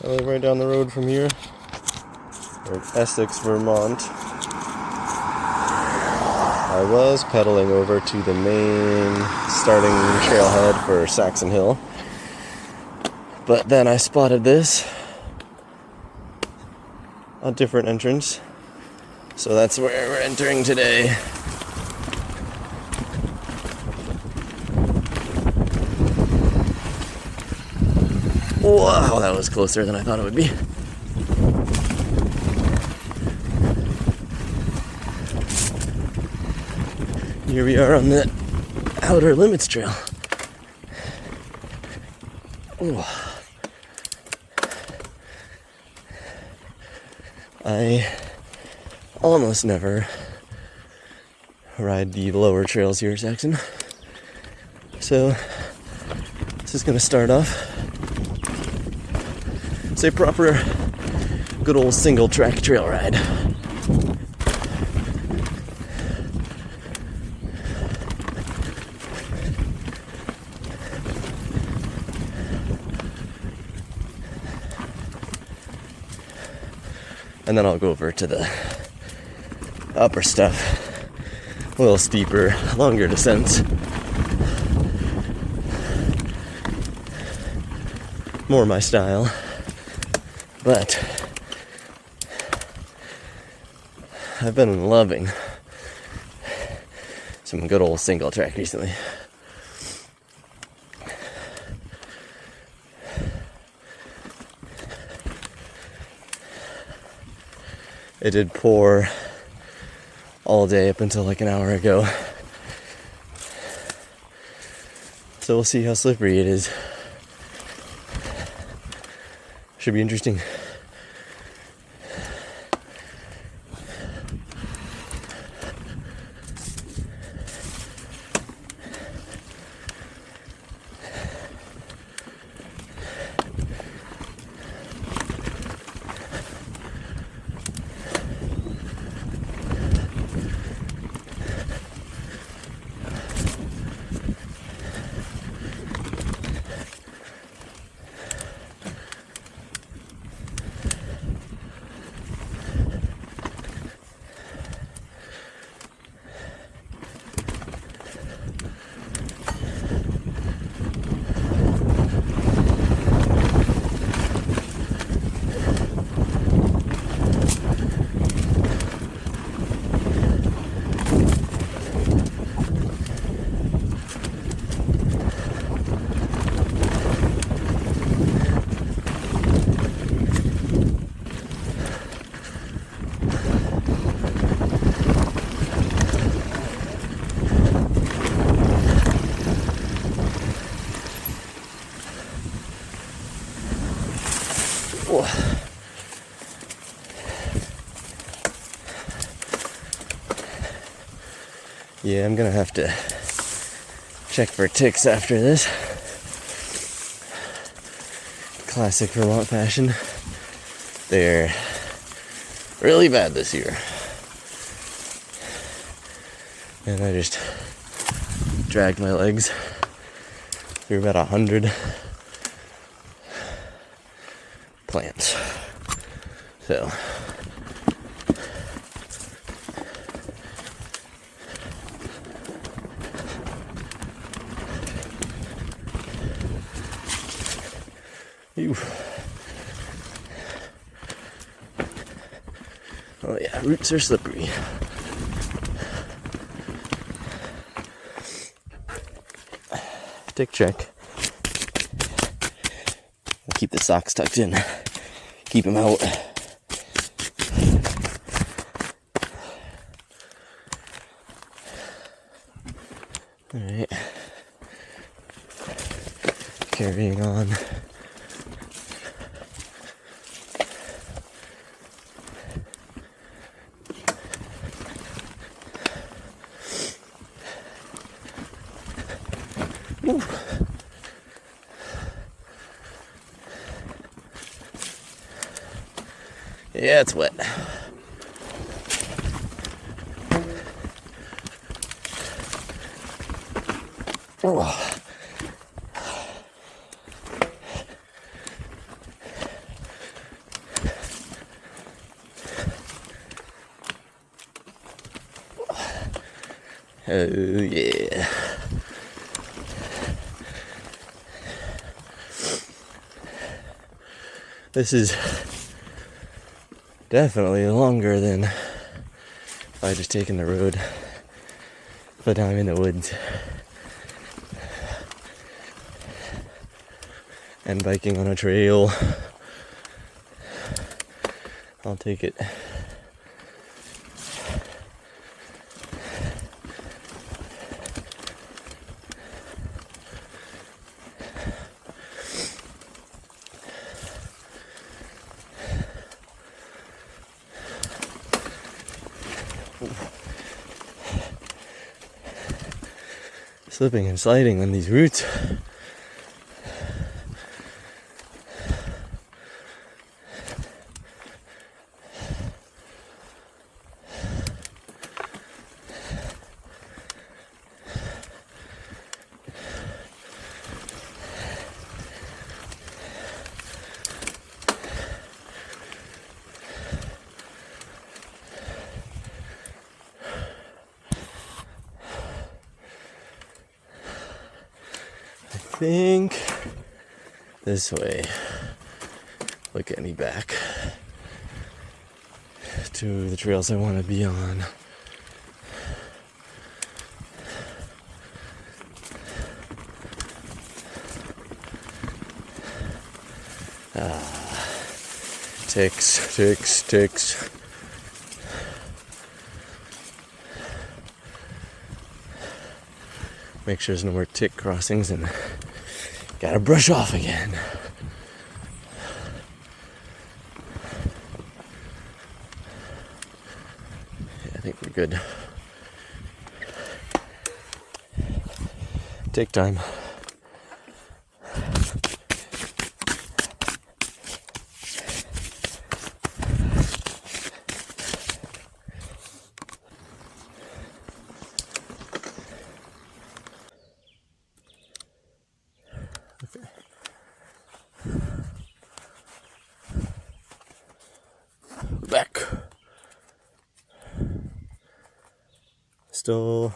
I live right down the road from here, in Essex, Vermont. I was pedaling over to the main starting trailhead for Saxon Hill, but then I spotted this, a different entrance, so that's where we're entering today. Wow, that was closer than I thought it would be. Here we are on the Outer Limits Trail. Ooh. I almost never ride the lower trails here at Saxon, so this is going to start off. It's a proper, good old single track trail ride. And then I'll go over to the upper stuff, a little steeper, longer descents. More my style. But I've been loving some good old single track recently. It did pour all day up until like an hour ago. So we'll see how slippery it is. Should be interesting. Yeah, I'm gonna have to check for ticks after this. Classic Vermont fashion. They're really bad this year. And I just dragged my legs through about 100 plants. So oh yeah, roots are slippery. Tick check. Keep the socks tucked in. Keep them out. Alright. Carrying on. Ooh. Yeah, it's wet. Oh yeah. This is definitely longer than if I just taken the road, but I'm in the woods. And biking on a trail. I'll take it. Slipping and sliding on these roots. I think this way. Look at me back to the trails I want to be on. Ticks, ticks, ticks. Make sure there's no more tick crossings and gotta brush off again. Yeah, I think we're good. Take time. Back. Still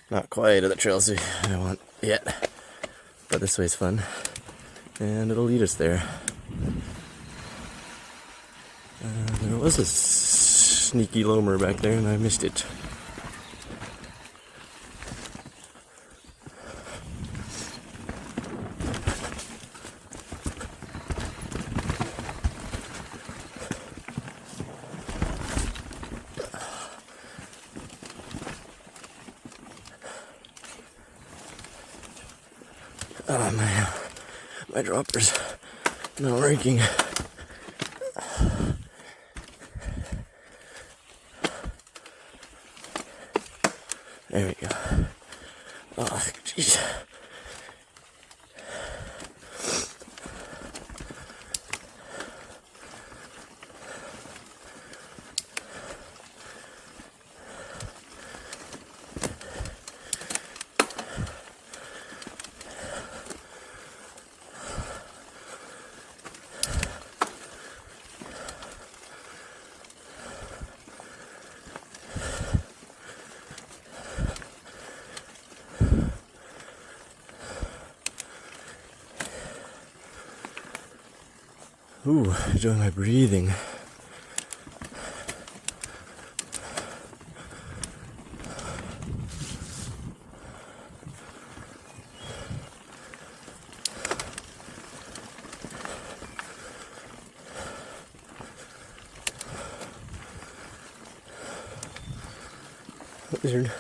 not quite at the trails I want yet, but this way's fun, and it'll lead us there. There was a sneaky loamer back there, and I missed it. Oh, my dropper's not working. There we go. Oh, jeez. Ooh, enjoying my breathing. Lizard.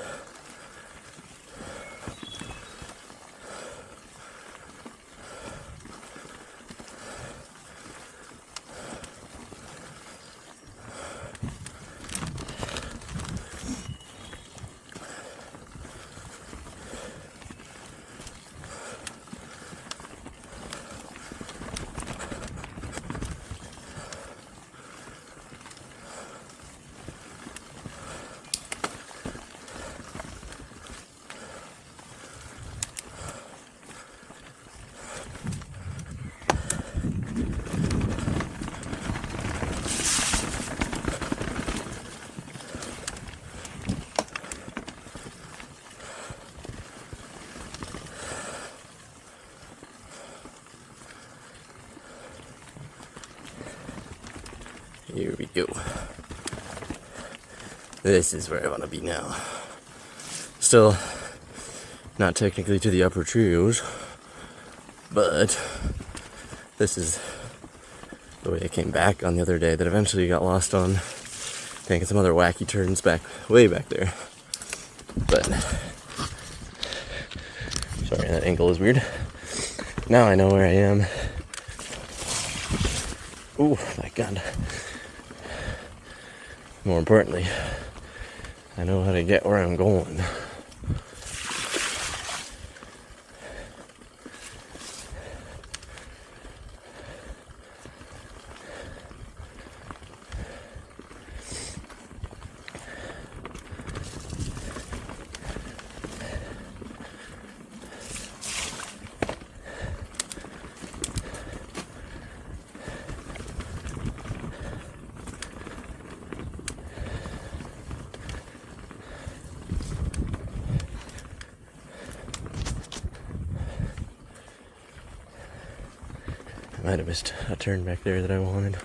Here we go. This is where I want to be now. Still not technically to the upper trios, but this is the way I came back on the other day that eventually got lost on taking some other wacky turns way back there. But sorry, that angle is weird. Now I know where I am. Oh my god. More importantly, I know how to get where I'm going. I might have missed a turn back there that I wanted. I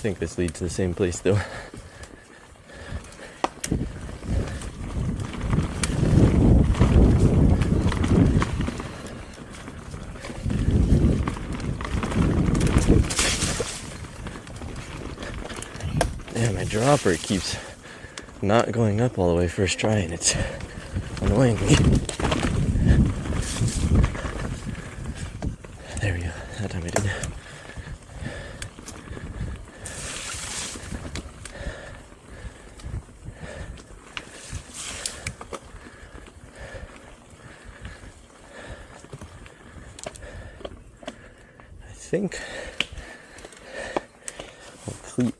think this leads to the same place though. Yeah, my dropper keeps not going up all the way first try and it's annoying me. There we go. That time I did. I think my cleat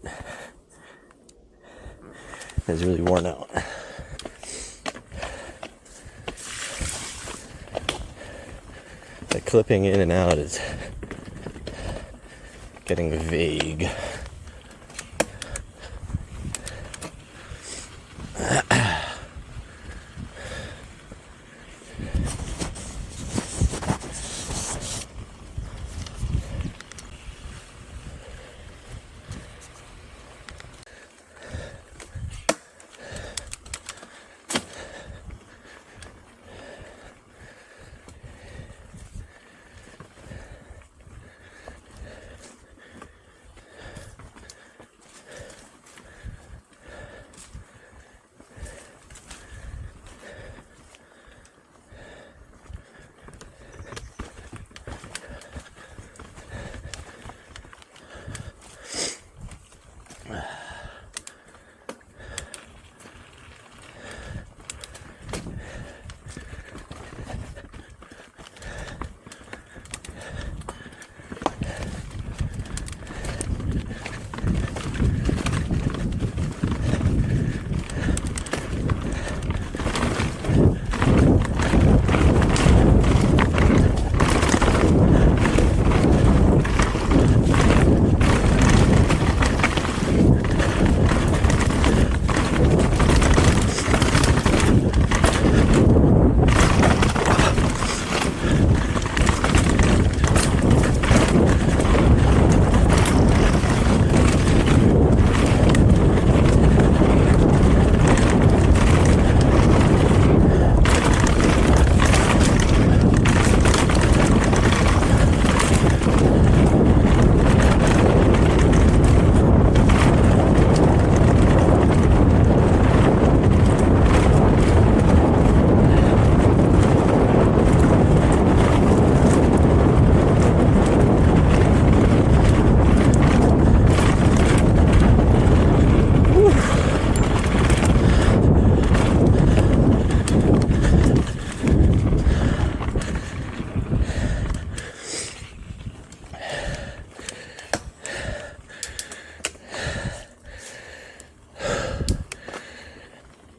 is really worn out. The clipping in and out is getting vague.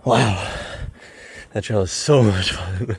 Wow, that trail is so much fun.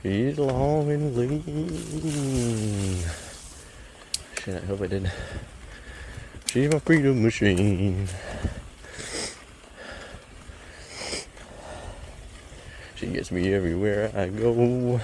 She's long and lean. Shit, I hope I didn't. She's my freedom machine. She gets me everywhere I go.